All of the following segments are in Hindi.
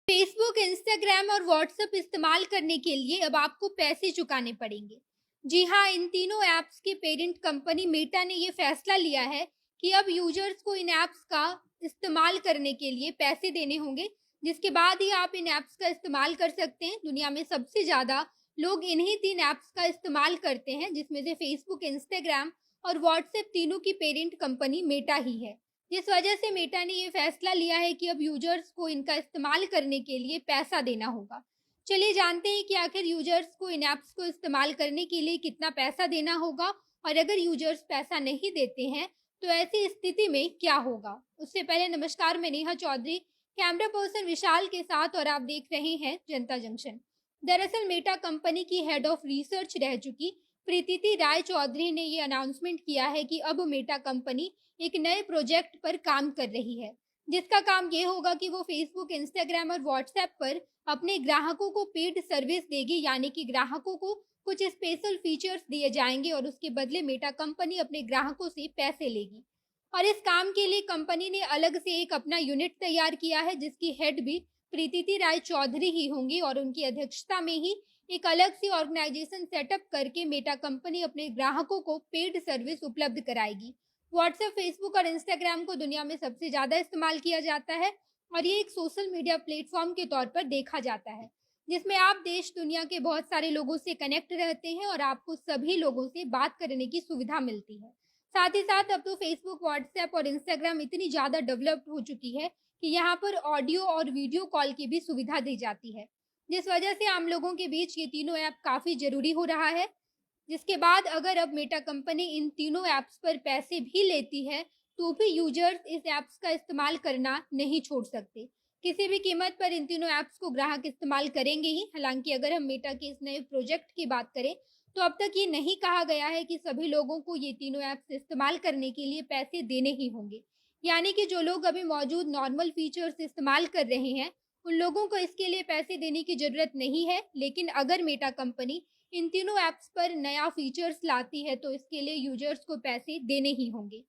फेसबुक, इंस्टाग्राम और व्हाट्सएप इस्तेमाल करने के लिए अब आपको पैसे चुकाने पड़ेंगे। जी हाँ, इन तीनों ऐप्स की पेरेंट कंपनी मेटा ने ये फैसला लिया है कि अब यूजर्स को इन ऐप्स का इस्तेमाल करने के लिए पैसे देने होंगे, जिसके बाद ही आप इन ऐप्स का इस्तेमाल कर सकते हैं। दुनिया में सबसे ज़्यादा लोग इन्हीं तीन ऐप्स का इस्तेमाल करते हैं, जिसमें से फेसबुक, इंस्टाग्राम और व्हाट्सएप तीनों की पेरेंट कंपनी मेटा ही है। जिस वजह से मेटा ने ये फैसला लिया है कि अब यूजर्स को इनका इस्तेमाल करने के लिए पैसा देना होगा। चलिए जानते हैं कि आखिर यूजर्स को इन ऐप्स को इस्तेमाल करने के लिए कितना पैसा देना होगा, और अगर यूजर्स पैसा नहीं देते हैं तो ऐसी स्थिति में क्या होगा। उससे पहले नमस्कार, मैं नेहा चौधरी, कैमरा पर्सन विशाल के साथ, और आप देख रहे हैं जनता जंक्शन। दरअसल मेटा कंपनी की हेड ऑफ रिसर्च रह चुकी प्रीतिति राय चौधरी ने ये अनाउंसमेंट किया है कि अब मेटा कंपनी एक नए प्रोजेक्ट पर काम कर रही है, जिसका काम ये होगा कि वो फेसबुक, इंस्टाग्राम और व्हाट्सएप पर अपने ग्राहकों को पेड सर्विस देगी, यानी कि ग्राहकों को कुछ स्पेशल फीचर्स दिए जाएंगे और उसके बदले मेटा कंपनी अपने ग्राहकों से पैसे लेगी। और इस काम के लिए कंपनी ने अलग से एक अपना यूनिट तैयार किया है, जिसकी हेड भी प्रीतिति राय चौधरी ही होंगी, और उनकी अध्यक्षता में ही एक अलग सी ऑर्गेनाइजेशन सेटअप करके मेटा कंपनी अपने ग्राहकों को पेड सर्विस उपलब्ध कराएगी। व्हाट्सएप, फेसबुक और इंस्टाग्राम को दुनिया में सबसे ज़्यादा इस्तेमाल किया जाता है, और ये एक सोशल मीडिया प्लेटफॉर्म के तौर पर देखा जाता है, जिसमें आप देश दुनिया के बहुत सारे लोगों से कनेक्ट रहते हैं और आपको सभी लोगों से बात करने की सुविधा मिलती है। साथ ही साथ अब तो फेसबुक, व्हाट्सएप और इंस्टाग्राम इतनी ज़्यादा डेवलप्ड हो चुकी है कि यहाँ पर ऑडियो और वीडियो कॉल की भी सुविधा दी जाती है, जिस वजह से आम लोगों के बीच ये तीनों ऐप काफ़ी ज़रूरी हो रहा है। जिसके बाद अगर अब मेटा कंपनी इन तीनों ऐप्स पर पैसे भी लेती है, तो भी यूजर्स इस ऐप्स का इस्तेमाल करना नहीं छोड़ सकते। किसी भी कीमत पर इन तीनों ऐप्स को ग्राहक इस्तेमाल करेंगे ही। हालांकि अगर हम मेटा के इस नए प्रोजेक्ट की बात करें, तो अब तक ये नहीं कहा गया है कि सभी लोगों को ये तीनों ऐप्स इस्तेमाल करने के लिए पैसे देने ही होंगे। यानी कि जो लोग अभी मौजूद नॉर्मल फीचर्स इस्तेमाल कर रहे हैं, उन लोगों को इसके लिए पैसे देने की ज़रूरत नहीं है। लेकिन अगर मेटा कंपनी इन तीनों ऐप्स पर नया फीचर्स लाती है, तो इसके लिए यूजर्स को पैसे देने ही होंगे।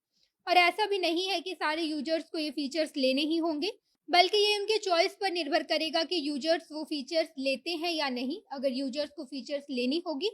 और ऐसा भी नहीं है कि सारे यूजर्स को ये फीचर्स लेने ही होंगे, बल्कि ये उनके चॉइस पर निर्भर करेगा कि यूजर्स वो फीचर्स लेते हैं या नहीं। अगर यूजर्स को फीचर्स लेनी होगी,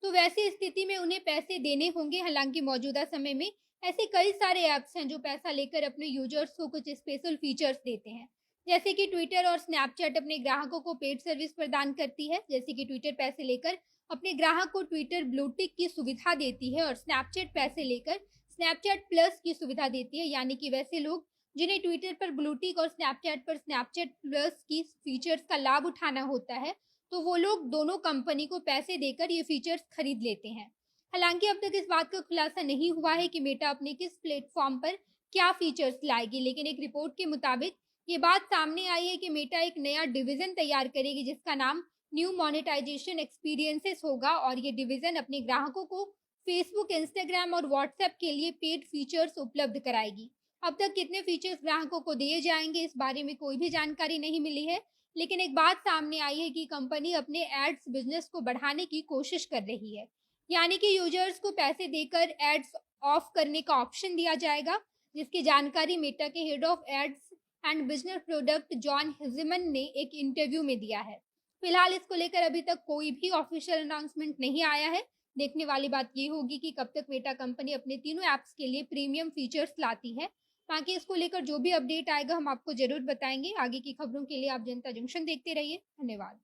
तो वैसी स्थिति में उन्हें पैसे देने होंगे। हालांकि मौजूदा समय में ऐसे कई सारे ऐप्स हैं जो पैसा लेकर अपने यूजर्स को कुछ स्पेशल फीचर्स देते हैं। जैसे कि ट्विटर और स्नैपचैट अपने ग्राहकों को पेड सर्विस प्रदान करती है। जैसे कि ट्विटर पैसे लेकर अपने ग्राहक को ट्विटर ब्लू टिक की सुविधा देती है, और स्नैपचैट पैसे लेकर स्नैपचैट प्लस की सुविधा देती है। यानी कि वैसे लोग जिन्हें ट्विटर पर ब्लू टिक और स्नैपचैट पर स्नैपचैट प्लस की फीचर्स का लाभ उठाना होता है, तो वो लोग दोनों कंपनी को पैसे देकर ये फीचर्स खरीद लेते हैं। हालांकि अब तक इस बात का खुलासा नहीं हुआ है कि मेटा अपने किस प्लेटफॉर्म पर क्या फीचर्स लाएगी, लेकिन एक रिपोर्ट के मुताबिक ये बात सामने आई है कि मेटा एक नया डिवीजन तैयार करेगी, जिसका नाम न्यू मोनेटाइजेशन एक्सपीरियंसेस होगा, और ये डिवीजन अपने ग्राहकों को फेसबुक, इंस्टाग्राम और व्हाट्सएप के लिए पेड फीचर्स उपलब्ध कराएगी। अब तक कितने फीचर्स ग्राहकों को दिए जाएंगे, इस बारे में कोई भी जानकारी नहीं मिली है, लेकिन एक बात सामने आई है कि कंपनी अपने एड्स बिजनेस को बढ़ाने की कोशिश कर रही है। यानी कि यूजर्स को पैसे देकर एड्स ऑफ करने का ऑप्शन दिया जाएगा, जिसकी जानकारी मेटा के head of ads and business product John Hegeman ने एक इंटरव्यू में दिया है। फिलहाल इसको लेकर अभी तक कोई भी ऑफिशियल अनाउंसमेंट नहीं आया है। देखने वाली बात ये होगी कि कब तक मेटा कंपनी अपने तीनों ऐप्स के लिए प्रीमियम फीचर्स लाती है। बाकी इसको लेकर जो भी अपडेट आएगा हम आपको जरूर बताएंगे। आगे की खबरों के लिए आप जनता जंक्शन देखते रहिए। धन्यवाद।